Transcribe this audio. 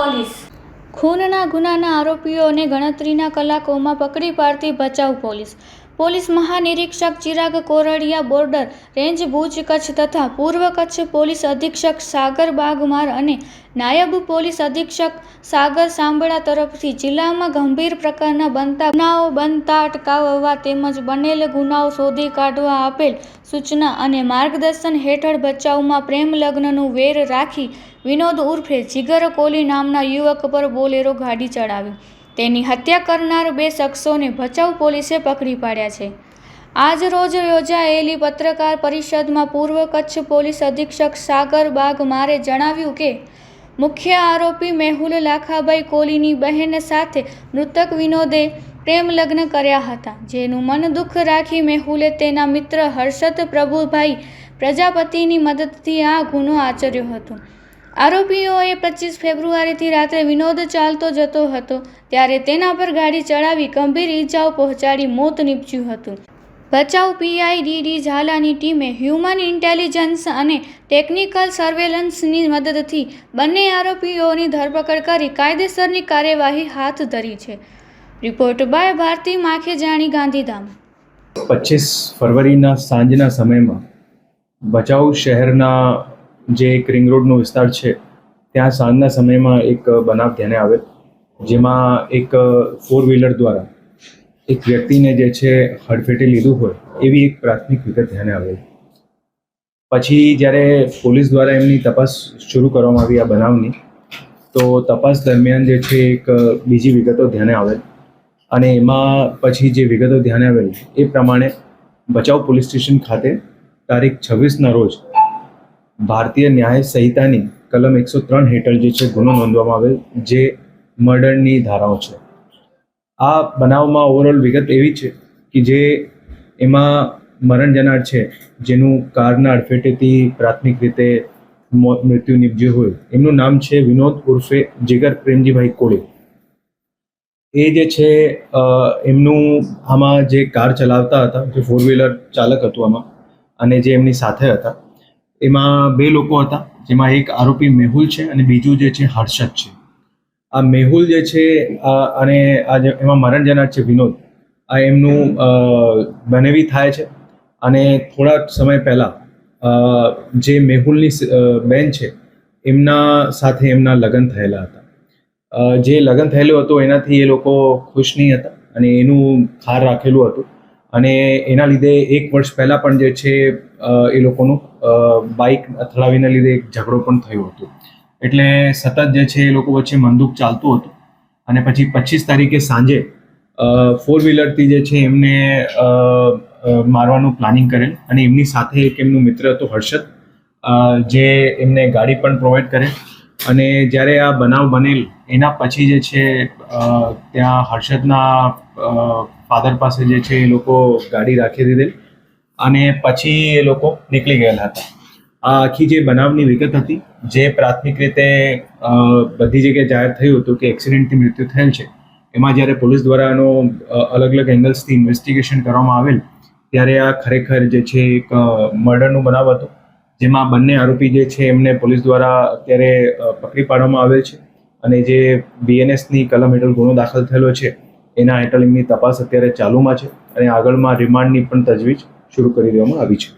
Police ખૂનના ગુનાના આરોપીઓને ગણતરીના કલાકોમાં પકડી પાડતી ભચાઉ પોલીસ મહાનિરીક્ષક ચિરાગ કોરડિયા, બોર્ડર રેન્જ ભુજ કચ્છ તથા પૂર્વ કચ્છ પોલીસ અધિક્ષક સાગર બાગમાર અને નાયબ પોલીસ અધિક્ષક સાગર સાંબળા તરફથી જિલ્લામાં ગંભીર પ્રકારના બનતા ગુનાઓ બનતા અટકાવવા તેમજ બનેલ ગુનાઓ શોધી કાઢવા આપેલ સૂચના અને માર્ગદર્શન હેઠળ ભચાઉમાં પ્રેમ લગ્નનું વેર રાખી વિનોદ ઉર્ફે જીગર કોલી નામના યુવક પર બોલેરો ગાડી ચડાવી તેની હત્યા કરનાર 2 શખ્સોને ભચાઉ પોલીસે પકડી પાડ્યા છે. આજ રોજ યોજાયેલી પત્રકાર પરિષદમાં પૂર્વ કચ્છ પોલીસ અધિક્ષક સાગર બાગમારે જણાવ્યું કે મુખ્ય આરોપી મેહુલ લાખાભાઈ કોલીની બહેન સાથે મૃતક વિનોદે પ્રેમ લગ્ન કર્યા હતા, જેનું મન દુઃખ રાખી મેહુલે તેના મિત્ર હર્ષદ પ્રભુભાઈ પ્રજાપતિની મદદથી આ ગુનો આચર્યો હતો. આરોપીઓએ 25 ફેબ્રુઆરીથી રાત્રે વિનોદ ચાલતો જતો હતો ત્યારે તેના પર ગાડી ચડાવી ગંભીર ઈજાઓ પહોંચાડી મોત નીપજ્યું હતું. ભચાઉ પીઆઈ ડીડી ઝાલાની ટીમે હ્યુમન ઇન્ટેલિજન્સ અને ટેકનિકલ સર્વેલન્સની મદદથી બંને આરોપીઓની ધરપકડ કરી કાયદેસરની કાર્યવાહી હાથ ધરી છે. Report by Bharti Makhejani, Gandhidham. 25 ફરવરીના સાંજના સમયમાં ભચાઉ શહેરના જે એક રિંગ રોડનો વિસ્તાર છે ત્યાં સાંજના સમયમાં એક બનાવ ધ્યાને આવેલ, જેમાં એક 4 વ્હીલર દ્વારા એક વ્યક્તિને જે છે હડફેટે લીધું હોય એવી એક પ્રાથમિક વિગત ધ્યાને આવેલ. પછી જ્યારે પોલીસ દ્વારા એમની તપાસ શરૂ કરવામાં આવી આ બનાવની, તો તપાસ દરમિયાન જે છે એક બીજી વિગતો ધ્યાને આવેલ અને એમાં પછી જે વિગતો ધ્યાને આવેલ એ પ્રમાણે ભચાઉ પોલીસ સ્ટેશન ખાતે તારીખ 26ના રોજ ભારતીય ન્યાય સંહિતાની કલમ 103 હેઠળ જે છે ગુનો નોંધવામાં આવેલ, જે મર્ડરની ધારાઓ છે. આ બનાવમાં ઓવરઓલ વિગત એવી છે કે જે એમાં મરણ જનાર છે, જેનું કારના અડફેટેથી પ્રાથમિક રીતે મૃત્યુ નિપજ્યું હોય, એમનું નામ છે વિનોદ ઉર્ફે જીગર પ્રેમજીભાઈ કોળી. એ જે છે એમનું આમાં જે કાર ચલાવતા હતા, જે 4 વ્હીલર ચાલક હતું આમાં, અને જે એમની સાથે હતા એમાં 2 લોકો હતા, જેમાં એક આરોપી મેહુલ છે અને બીજું જે છે હર્ષદ છે. આ મેહુલ જે છે અને આ એમાં મરણ જનાર છે વિનોદ, આ એમનું બનેવી થાય છે અને થોડાક સમય પહેલાં જે મેહુલની બેન છે એમના સાથે એમના લગ્ન થયેલા હતા. જે લગ્ન થયેલું હતું એનાથી એ લોકો ખુશ નહીં હતા અને એનું ખાર રાખેલું હતું અને એના લીધે 1 વર્ષ પહેલાં પણ જે છે એ લોકોનું બાઇક અથડાવીને લીધે એક ઝઘડો પણ થયો હતો. એટલે સતત જે છે એ લોકો વચ્ચે મનદુખ ચાલતું હતું અને પછી 25 તારીખે સાંજે 4 વ્હીલરથી જે છે એમને મારવાનું પ્લાનિંગ કરેલ અને એમની સાથે એક એમનું મિત્ર હતો હર્ષદ, જે એમને ગાડી પણ પ્રોવાઈડ કરે. અને જ્યારે આ બનાવ બનેલ એના પછી જે છે ત્યાં હર્ષદના ફાધર પાસે જે છે એ લોકો ગાડી રાખી દીધેલ અને પછી એ લોકો નીકળી ગયેલા હતા. આ આખી જે બનાવની વિગત હતી, જે પ્રાથમિક રીતે બધી જગ્યાએ જાહેર થયું હતું કે એક્સિડન્ટથી મૃત્યુ થયેલ છે, એમાં જ્યારે પોલીસ દ્વારા એનો અલગ અલગ એંગલ્સથી ઇન્વેસ્ટિગેશન કરવામાં આવેલ ત્યારે આ ખરેખર જે છે એક મર્ડરનું બનાવ હતો, જેમાં બંને આરોપી જે છે એમને પોલીસ દ્વારા અત્યારે પકડી પાડવામાં આવેલ છે અને જે BNSની કલમ હેઠળ ગુનો દાખલ થયેલો છે એના હેઠળ એમની તપાસ અત્યારે ચાલુમાં છે અને આગળમાં રિમાન્ડની પણ તજવીજ શરૂ કરી દેવામાં આવી છે.